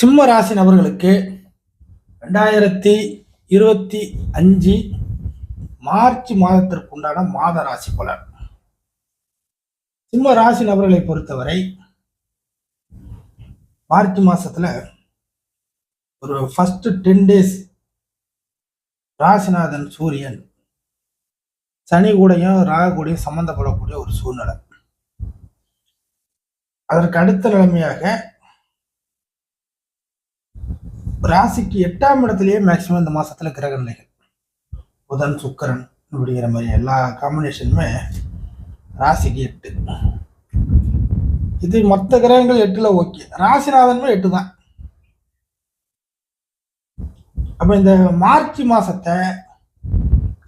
சிம்ம ராசி நபர்களுக்கு 2025 மார்ச் மாதத்திற்கு உண்டான மாத ராசி பலன். சிம்ம ராசி நபர்களை பொறுத்தவரை மார்ச் மாசத்துல ஒரு ஃபர்ஸ்ட் 10 days ராசிநாதன் சூரியன் சனி கூடையும் ராகு கூடையும் சம்பந்தப்படக்கூடிய ஒரு சூழ்நிலை. அதற்கு அடுத்த நிலைமையாக ராசிக்கு 8ஆம் இடத்திலேயே மேக்சிமம் இந்த மாசத்துல கிரக நிலைகள் புதன் சுக்கரன் அப்படிங்கிற மாதிரி எல்லா காம்பினேஷனுமே ராசிக்கு 8. இது மற்ற கிரகங்கள் 8ல ஓகே, ராசிநாதனுமே 8 தான். அப்ப இந்த மார்ச் மாசத்தை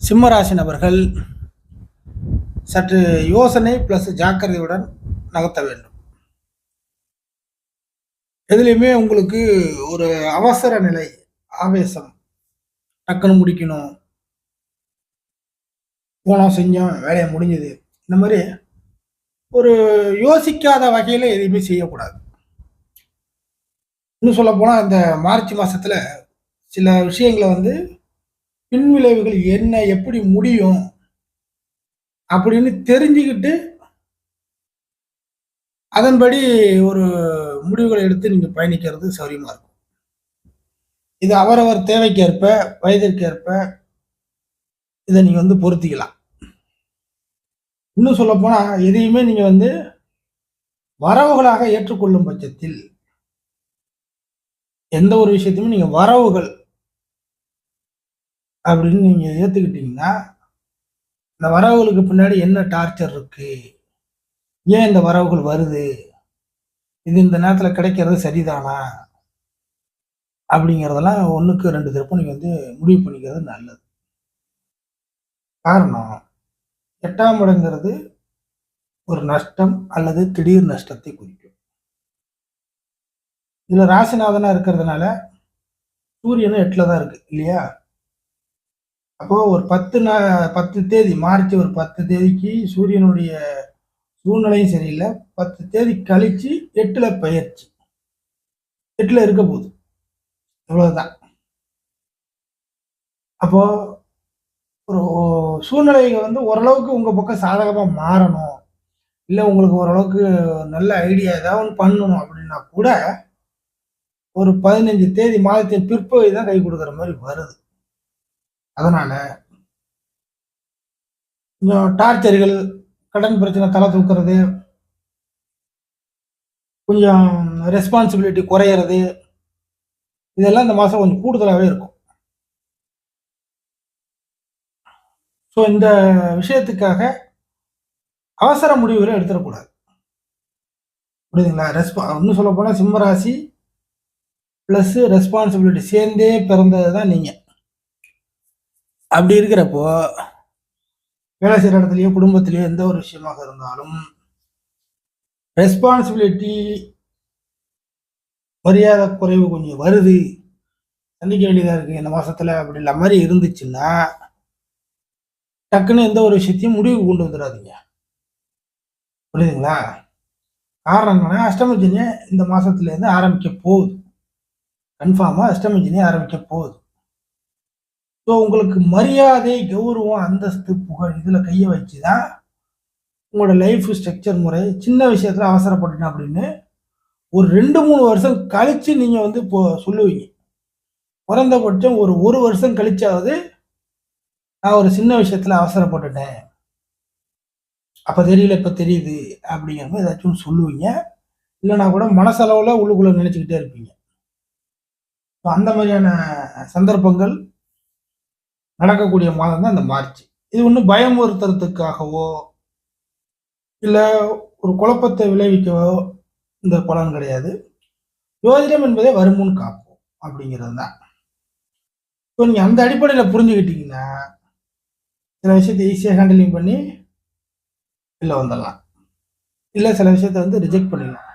சிம்ம ராசி நபர்கள் சற்று யோசனை பிளஸ் ஜாக்கிரதையுடன் நகர்த்த வேண்டும். எதுலையுமே உங்களுக்கு ஒரு அவசர நிலை, ஆவேசம், டக்குன்னு முடிக்கணும், போனோம் செஞ்சோம் வேலையை முடிஞ்சது, இந்த மாதிரி ஒரு யோசிக்காத வகையில எதுவுமே செய்யக்கூடாது. இன்னும் சொல்ல போனா இந்த மார்ச் மாசத்துல சில விஷயங்களை பின்விளைவுகள் என்ன, எப்படி முடியும் அப்படின்னு தெரிஞ்சுக்கிட்டு அதன்படி ஒரு முடிவுகளை எடுத்து நீங்க பயணிக்கிறது சௌரியமா இருக்கும். இது அவரவர் தேவைக்கேற்ப வயதிற்கேற்ப இதை நீங்க பொருத்திக்கலாம். இன்னும் சொல்ல போனா எதையுமே நீங்க வரவுகளாக ஏற்றுக்கொள்ளும் பட்சத்தில் எந்த ஒரு விஷயத்தையுமே நீங்க வரவுகள் அப்படின்னு நீங்க ஏத்துக்கிட்டீங்கன்னா இந்த வரவுகளுக்கு பின்னாடி என்ன டார்ச்சர் இருக்கு, ஏன் இந்த வரவுகள் வருது, இது இந்த நேரத்துல கிடைக்கிறது சரிதானா அப்படிங்கிறதெல்லாம் 1க்கு 2 திருப்பம் நீங்க முடிவு பண்ணிக்கிறது நல்லது. காரணம் 8ஆம் இடங்கிறது ஒரு நஷ்டம் அல்லது திடீர் நஷ்டத்தை குறிக்கும். இதுல ராசிநாதனா இருக்கிறதுனால சூரியனும் 8ல தான் இருக்கு இல்லையா? அப்போ ஒரு 10 தேதி மார்ச் ஒரு 10 தேதிக்கு சூரியனுடைய சூழ்நிலையும் சரியில்லை. 10 தேதி கழிச்சு 8ல பயிற்சி, 8ல இருக்க போகுது, இவ்வளவுதான். அப்போ ஒரு சூழ்நிலைங்க ஓரளவுக்கு உங்க பக்கம் சாதகமா மாறணும், இல்ல உங்களுக்கு ஓரளவுக்கு நல்ல ஐடியா ஏதாவது ஒன்று பண்ணணும் அப்படின்னா கூட ஒரு 15 தேதி மாதத்தின் பிற்பகுதி தான் கை கொடுக்குற மாதிரி வருது. அதனால கொஞ்சம் டார்ச்சர்கள், கடன் பிரச்சனை தலை தூக்குறது, கொஞ்சம் ரெஸ்பான்சிபிலிட்டி குறையிறது, இதெல்லாம் இந்த மாசம் கொஞ்சம் கூடுதலாகவே இருக்கும். ஸோ இந்த விஷயத்துக்காக அவசர முடிவுகளை எடுத்துடக்கூடாது, புரியுதுங்களா? இன்னும் சொல்ல போனால் சிம்மராசி பிளஸ் ரெஸ்பான்சிபிலிட்டி சேர்ந்தே பிறந்தது தான் நீங்க. அப்படி இருக்கிறப்போ வேலை செய்கிற இடத்துலையோ குடும்பத்திலேயோ எந்த ஒரு விஷயமாக இருந்தாலும் ரெஸ்பான்சிபிலிட்டி மரியாதை குறைவு கொஞ்சம் வருது, சந்திக்க வேண்டியதா இருக்கு இந்த மாசத்துல அப்படின்ற மாதிரி இருந்துச்சுன்னா டக்குன்னு எந்த ஒரு விஷயத்தையும் முடிவுக்கு கொண்டு வந்துடாதீங்க, புரியுதுங்களா? காரணம் என்னன்னா அஷ்டம இந்த மாசத்துல இருந்து ஆரம்பிக்க போகுது, கன்ஃபார்மா அஷ்டம ஆரம்பிக்க போகுது. ஸோ உங்களுக்கு மரியாதை, கௌரவம், அந்தஸ்து, புகழ் இதுல கையை வச்சுதான் உங்களோட லைஃப் ஸ்ட்ரக்சர் முறை சின்ன விஷயத்துல அவசரப்பட்டுட்டேன் அப்படின்னு ஒரு 2-3 வருஷம் கழிச்சு நீங்க இப்போ சொல்லுவீங்க. குறைந்தபட்சம் ஒரு வருஷம் கழிச்சாவது நான் ஒரு சின்ன விஷயத்துல அவசரப்பட்டுட்டேன், அப்ப தெரியல இப்ப தெரியுது அப்படிங்கிற மாதிரி ஏதாச்சும் சொல்லுவீங்க. இல்லைன்னா கூட மனசளவுல உள்ளுக்குள்ள நினைச்சுக்கிட்டே இருப்பீங்க. அந்த மாதிரியான சந்தர்ப்பங்கள் நடக்கக்கூடிய மாதம் தான் இந்த மார்ச். இது ஒன்றும் பயமுறுத்துறதுக்காகவோ இல்ல ஒரு குழப்பத்தை விளைவிக்கவோ இந்த பலன் கிடையாது. ஜோதிடம் என்பதே வருமுன் காப்போம் அப்படிங்கிறது தான். இப்போ நீங்க அந்த அடிப்படையில் புரிஞ்சுக்கிட்டீங்கன்னா சில விஷயத்தை ஈஸியாக ஹேண்டிலிங் பண்ணி இல்லை வந்துடலாம், இல்லை சில விஷயத்த ரிஜெக்ட் பண்ணிடலாம்.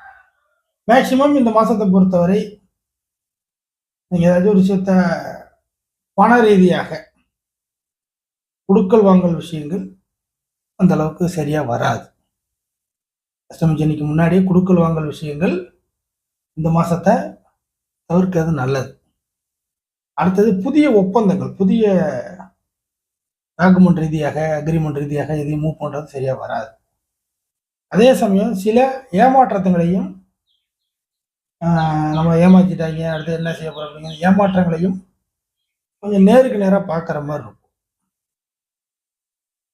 மேக்சிமம் இந்த மாசத்தை பொறுத்தவரை நீங்க ஏதாச்சும் ஒரு விஷயத்த பண ரீதியாக கொடுக்கல் வாங்கல் விஷயங்கள் அந்த அளவுக்கு சரியா வராது. அஷ்டமி சனிக்கு முன்னாடியே கொடுக்கல் வாங்கல் விஷயங்கள் இந்த மாசத்தை தவிர்க்கிறது நல்லது. அடுத்தது புதிய ஒப்பந்தங்கள், புதிய டாக்குமெண்ட் ரீதியாக, அக்ரிமெண்ட் ரீதியாக எதையும் மூவ் பண்றது சரியா வராது. அதே சமயம் சில ஏமாற்றங்களையும் நம்ம ஏமாத்திட்டாங்க, அடுத்து என்ன செய்ய போறோம் அப்படிங்கிற ஏமாற்றங்களையும் கொஞ்சம் நேருக்கு நேரா பார்க்குற மாரி இருக்கும்.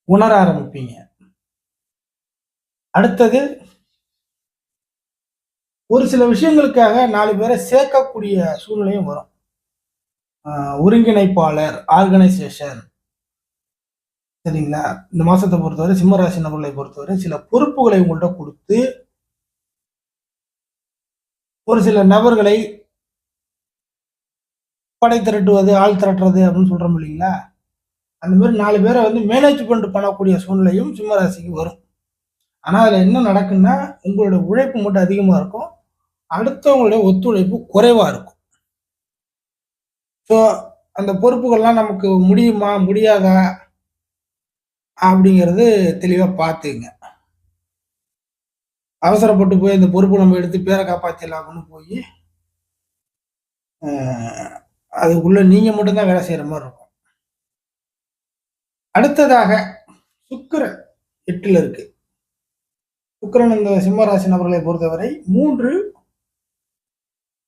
உணர ஆரம்பிப்பீங்க. அடுத்தது ஒரு சில விஷயங்களுக்காக 4 பேரை சேர்க்கக்கூடிய சூழ்நிலையும் வரும். ஒருங்கிணைப்பாளர், ஆர்கனைசேஷன் சரிங்களா? இந்த மாசத்த பொறுத்தவரை சிம்ம ராசி நபர்களை பொறுத்தவரை சில பொறுப்புகளை உங்கள்ட்ட குடுத்து, ஒரு சில நபர்களை படை திரட்டுவது, ஆள் திரட்டுறது அப்படின்னு சொல்றோம் இல்லைங்களா? அந்த மாரி 4 பேர வந்து மேனேஜ்மென்ட் பண்ணக்கூடிய சூழ்நிலையும் சிம்ம ராசிக்கு வரும். ஆனா, அதுல என்ன நடக்கும்னா, உங்களோட உழைப்பு மட்டும் அதிகமா இருக்கும். அடுத்தவங்களுடைய ஒத்துழைப்பு குறைவா இருக்கும். ஸோ, அந்த பொறுப்புகள்லாம் நமக்கு முடியுமா? முடியாதா? அப்படிங்கிறது தெளிவா பார்த்துக்கங்க. அவசரப்பட்டு போய் அந்த பொறுப்பு நம்ம எடுத்து பேர காப்பாத்திடலாம்னு போயி, அ அதுக்குள்ள நீங்க மட்டும் தான் வேலை செய்ற மாரி இருக்கும். அடுத்ததாக சுக்கிரன் 8ல இருக்கு. சுக்கிரன் இந்த சிம்ம ராசி நபர்களை பொறுத்தவரை 3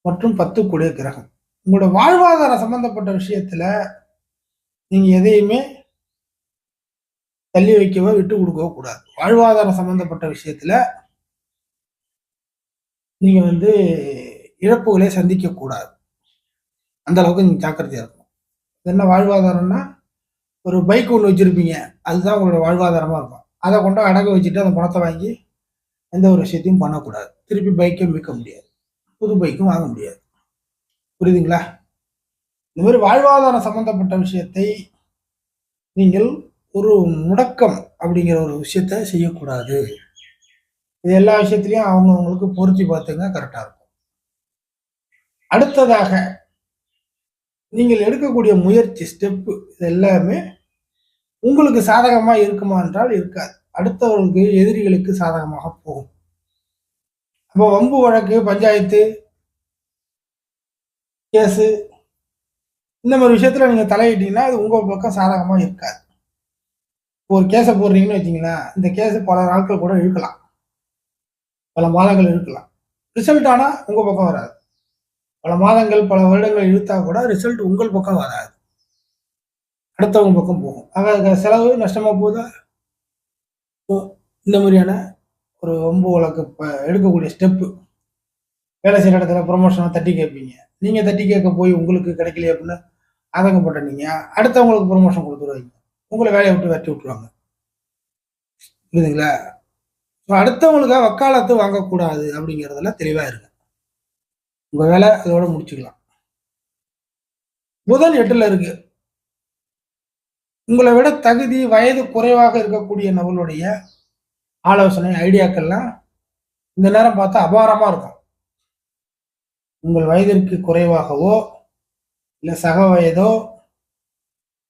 மற்றும் 10 கூடிய கிரகம். உங்களோட வாழ்வாதாரம் சம்பந்தப்பட்ட விஷயத்துல நீங்க எதையுமே தள்ளி வைக்கவோ, விட்டு குடுக்கவோ கூடாது. வாழ்வாதாரம் சம்பந்தப்பட்ட விஷயத்துல நீங்க வந்து இழப்புகளை சந்திக்கக் கூடாது. அந்த அளவுக்கு நீங்க ஜாக்கிரதையா இருக்கணும். என்ன வாழ்வாதாரம்னா, ஒரு பைக் ஒண்ணு வச்சிருப்பீங்க. அதுதான் உங்களோட வாழ்வாதாரமா இருக்கும். அத கொண்டு அடகு வச்சுட்டு அந்த பணத்த வாங்கி எந்த ஒரு விஷயத்தையும் பண்ணக்கூடாது. திருப்பி பைக்க மீட்க முடியாது. புது பைக்கும் வாங்க முடியாது. புரியுதுங்களா? இந்த மாரி வாழ்வாதாரம் சம்பந்தப்பட்ட விஷயத்தை நீங்கள் ஒரு முடக்கம் அப்படிங்கிற ஒரு விஷயத்த செய்யக்கூடாது. இது எல்லா விஷயத்திலயும் அவங்கவங்களுக்கு பொருத்தி பார்த்துங்க கரெக்ட்டா இருக்கும். அடுத்ததாக நீங்கள் எடுக்கக்கூடிய முயற்சி, ஸ்டெப்பு இது எல்லாமே உங்களுக்கு சாதகமா இருக்குமா என்றால் இருக்காது. அடுத்தவர்களுக்கு, எதிரிகளுக்கு சாதகமாக போகும். அப்போ வம்பு வழக்கு, பஞ்சாயத்து, கேஸு இந்த மாரி விஷயத்துல நீங்க தலையிட்டீங்கன்னா, அது உங்க பக்கம் சாதகமா இருக்காது. ஒரு கேஸ போடுறீங்கன்னு வச்சுக்கங்களேன், இந்த கேஸ் பல நாட்கள் கூட இழுக்கலாம். பல மாதங்கள் இழுக்கலாம். ரிசல்ட் ஆனா உங்க பக்கம் வராது. பல மாதங்கள், பல வருடங்கள் இழுத்தா கூட ரிசல்ட் உங்கள் பக்கம் வராது. அடுத்தவங்க பக்கம் போகும். ஆக செலவு நஷ்டமா போகுதா? இந்த மாரியான ஒரு வம்பு வழக்கு எடுக்கக்கூடிய ஸ்டெப்பு. வேலை செய்ற இடத்துல ப்ரமோஷன தட்டி கேட்பீங்க. நீங்க தட்டி கேட்க போய் உங்களுக்கு கிடைக்கலையே அப்படின்னு ஆதங்கப்பட்ட நீங்க, அடுத்தவங்களுக்கு ப்ரமோஷன் குடுத்துருவாய்ங்க. உங்கள வேலைய விட்டு விரட்டி விட்டுருவாங்க. புரியுதுங்களா? அடுத்தவங்களுக்காக வக்காலத்து வாங்கக்கூடாது அப்படிங்கிறதுல தெளிவா இருங்க. உங்க வேலை அதோட முடிச்சுக்கலாம். புதன் 8ல இருக்கு. உங்கள விட தகுதி, வயது குறைவாக இருக்கக்கூடிய நபர்களுடைய ஆலோசனை, ஐடியாக்கள்லாம் இந்த நேரம் பார்த்தா அபாரமா இருக்கும். உங்கள் வயதிற்கு குறைவாகவோ, இல்ல சக வயதோ,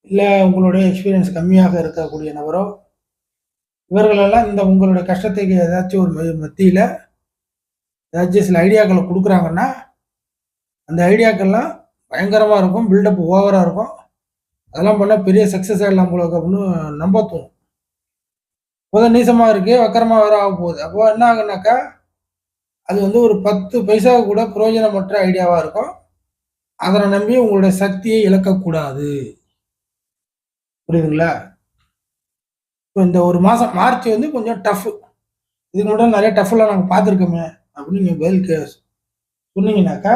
இல்ல உங்களுடைய எக்ஸ்பீரியன்ஸ் கம்மியாக இருக்கக்கூடிய நபரோ, இவர்களெல்லாம் இந்த உங்களுடைய கஷ்டத்துக்கு ஏதாச்சும் ஒரு மத்தியில ஏதாச்சும் சில ஐடியாக்கள குடுக்குறாங்கன்னா, அந்த ஐடியாக்கள்லாம் பயங்கரமா இருக்கும். பில்டப் ஓவரா இருக்கும். அதெல்லாம் பண்ணா பெரிய சக்சஸ் ஆயிடலாம் போல இருக்கு அப்படின்னு நம்ப தோணும். புதன் நீசமா இருக்கு, வக்கரமா வேற ஆகப்போகுது. அப்போ என்ன ஆகும்னாக்கா, அது வந்து ஒரு 10 பைசா கூட பிரயோஜனமற்ற ஐடியாவா இருக்கும். அதன நம்பி உங்களுடைய சக்தியை இழக்கக்கூடாது. புரியுதுங்களா? இப்ப இந்த ஒரு மாசம் மார்ச் வந்து கொஞ்சம் டஃப். இதுக்கு முன்னாடி நெறைய டஃப்லாம் நாங்க பார்த்துருக்கோமே! அப்படின்னு நீங்க பதில் சொன்னீங்கன்னாக்கா,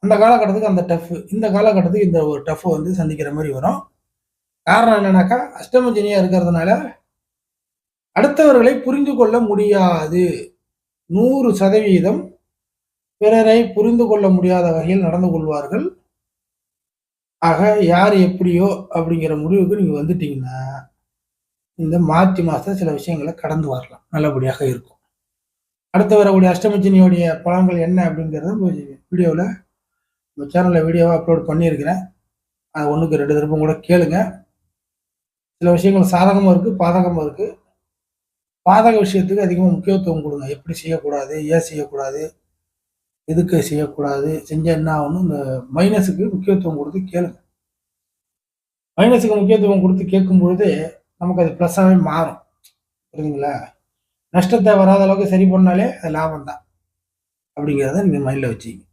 அந்த காலகட்டத்துக்கு அந்த டஃப். இந்த காலகட்டத்துக்கு இந்த ஒரு டஃப் வந்து சந்திக்கிற மாரி வரும். காரணம் என்னன்னாக்கா, அஷ்டம சனியா இருக்கிறதுனால, அடுத்தவர்களை புரிந்து கொள்ள முடியாது. 100% பிறரை புரிந்து கொள்ள முடியாத வகையில் நடந்து கொள்வார்கள். ஆக யார் எப்படியோ அப்படிங்கிற முடிவுக்கு நீங்க வந்துட்டீங்கன்னா, இந்த மார்ச் மாசம் சில விஷயங்கள கடந்து வரலாம். நல்லபடியாக இருக்கும். அடுத்து வரக்கூடிய அஷ்டம சனியோடைய பலன்கள் என்ன அப்படிங்கிறத வீடியோல நம்ம சேனல்ல வீடியோவா அப்லோட் பண்ணியிருக்கிறேன். அது 1க்கு 2 திருப்பம் கூட கேளுங்க. சில விஷயங்கள் சாதகமும் இருக்கு, பாதகமும் இருக்கு. பாதக விஷயத்துக்கு அதிகமா முக்கியத்துவம் குடுங்க. எப்படி செய்யக்கூடாது? ஏன் செய்யக்கூடாது? எதுக்கு செய்யக்கூடாது, செஞ்சா என்ன ஆகும்னு இந்த மைனஸுக்கு முக்கியத்துவம் கொடுத்து கேளுங்க. மைனஸுக்கு முக்கியத்துவம் கொடுத்து கேட்கும் பொழுது நமக்கு அது ப்ளஸ்ஸாவே மாறும். புரியுதுங்களா? நஷ்டத்த வராத அளவுக்கு சரி பண்ணாலே அது லாபம் தான். அப்படிங்கிறத நீங்க மைண்ட்ல வச்சுக்கங்க.